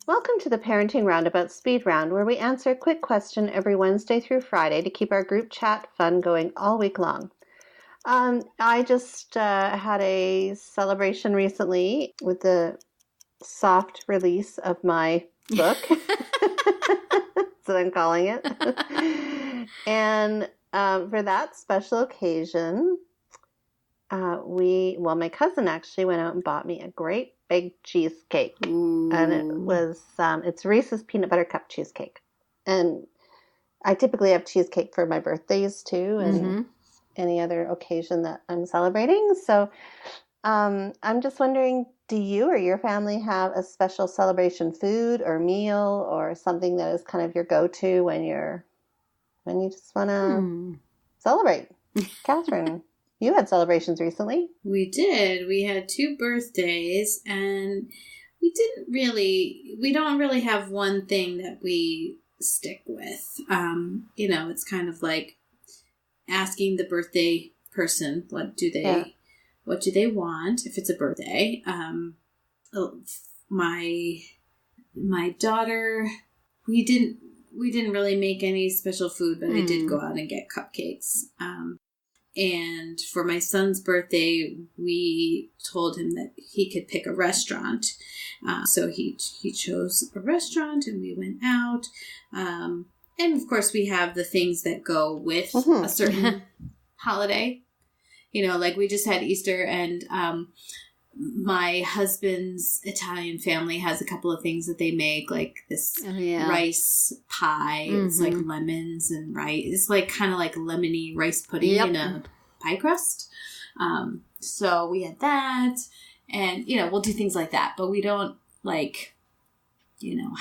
Welcome to the Parenting Roundabout Speed Round, where we answer a quick question every Wednesday through Friday to keep our group chat fun going all week long. I just had a celebration recently with the soft release of my book. That's what I'm calling it. And for that special occasion, my cousin actually went out and bought me a great big cheesecake. Ooh. And it was, it's Reese's peanut butter cup cheesecake. And I typically have cheesecake for my birthdays too, and any other occasion that I'm celebrating. So I'm just wondering, do you or your family have a special celebration food or meal or something that is kind of your go-to when you just want to celebrate? Catherine, you had celebrations recently. We did. We had 2 birthdays, and we don't really have one thing that we stick with. It's kind of like asking the birthday person, what do they want if it's a birthday. My daughter, we didn't really make any special food, but I did go out and get cupcakes. And for my son's birthday, we told him that he could pick a restaurant. So he chose a restaurant, and we went out. And of course, we have the things that go with a certain holiday. Like we just had Easter, and my husband's Italian family has a couple of things that they make, like this rice pie. It's like lemons and rice. It's like kind of like lemony rice pudding in a pie crust. So we had that, and we'll do things like that, but we don't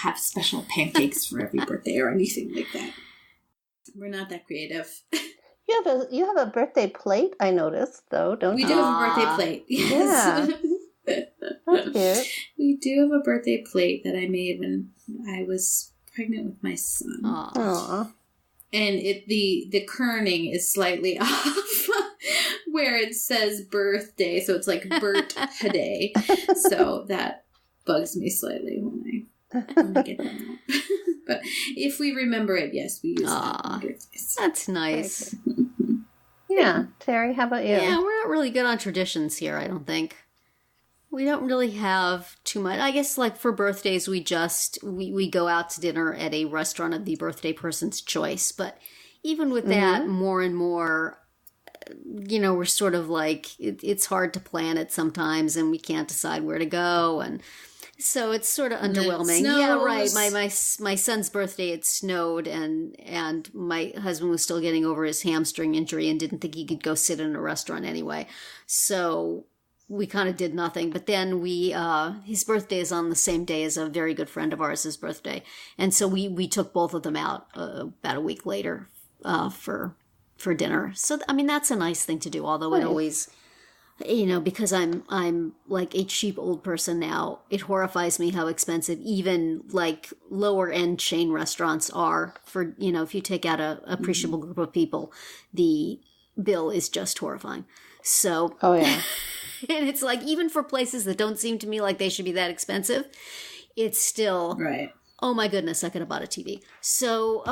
have special pancakes for every birthday or anything like that. We're not that creative. You have a birthday plate, I noticed, though, don't you? We do have a birthday plate. Yes. Yeah. That's cute. We do have a birthday plate that I made when I was pregnant with my son. Aww. And the kerning is slightly off where it says birthday. So it's like birthday. So that bugs me slightly when I get that out. But if we remember it, yes, we use that. That's nice. Yeah. Terri, how about you? Yeah, we're not really good on traditions here, I don't think. We don't really have too much. I guess like for birthdays, we go out to dinner at a restaurant of the birthday person's choice. But even with that, more and more, we're sort of like, it's hard to plan it sometimes, and we can't decide where to go. And so it's sort of underwhelming. Yeah, right. My son's birthday, it snowed, and my husband was still getting over his hamstring injury and didn't think he could go sit in a restaurant anyway. So we kind of did nothing. But then his birthday is on the same day as a very good friend of ours' birthday. And so we took both of them out about a week later for dinner. So, I mean, that's a nice thing to do, although it always, because I'm like a cheap old person now, it horrifies me how expensive even like lower end chain restaurants are for, if you take out a appreciable group of people, the bill is just horrifying. So, oh yeah. And it's like, even for places that don't seem to me like they should be that expensive, it's still, right. Oh my goodness, I could have bought a TV. So,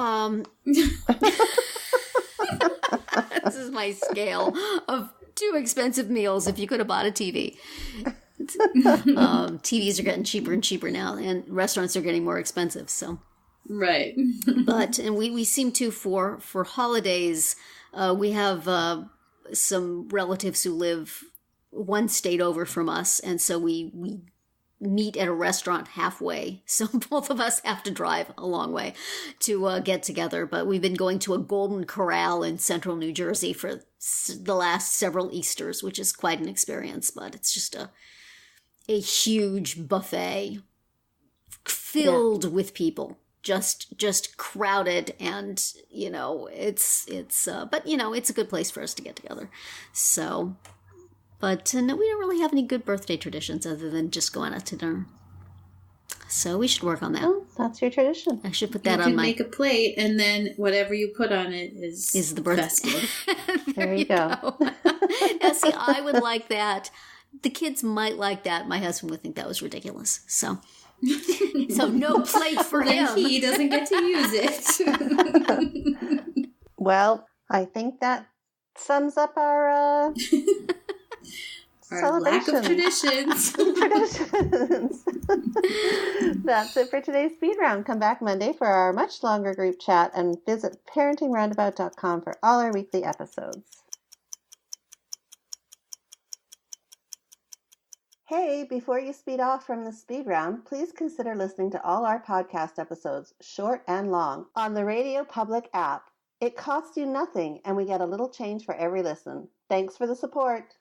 this is my scale of 2 expensive meals if you could have bought a TV. TVs are getting cheaper and cheaper now, and restaurants are getting more expensive, so. Right. And we seem to, for holidays, we have some relatives who live one state over from us, and so we meet at a restaurant halfway. So both of us have to drive a long way to get together. But we've been going to a Golden Corral in central New Jersey for the last several Easters, which is quite an experience. But it's just a huge buffet filled with people. Just crowded, and but it's a good place for us to get together. So, but no, we don't really have any good birthday traditions other than just going out to dinner. So we should work on that. Well, that's your tradition. I should put that you on can my. Make a plate, and then whatever you put on it is the birthday. festive. there you go. Now, see, I would like that The kids might like that. My husband would think that was ridiculous. So no plate for him. He doesn't get to use it. Well, I think that sums up our lack of traditions. That's it for today's speed round. Come back Monday for our much longer group chat and visit parentingroundabout.com for all our weekly episodes. Hey, before you speed off from the speed round, please consider listening to all our podcast episodes, short and long, on the Radio Public app. It costs you nothing, and we get a little change for every listen. Thanks for the support.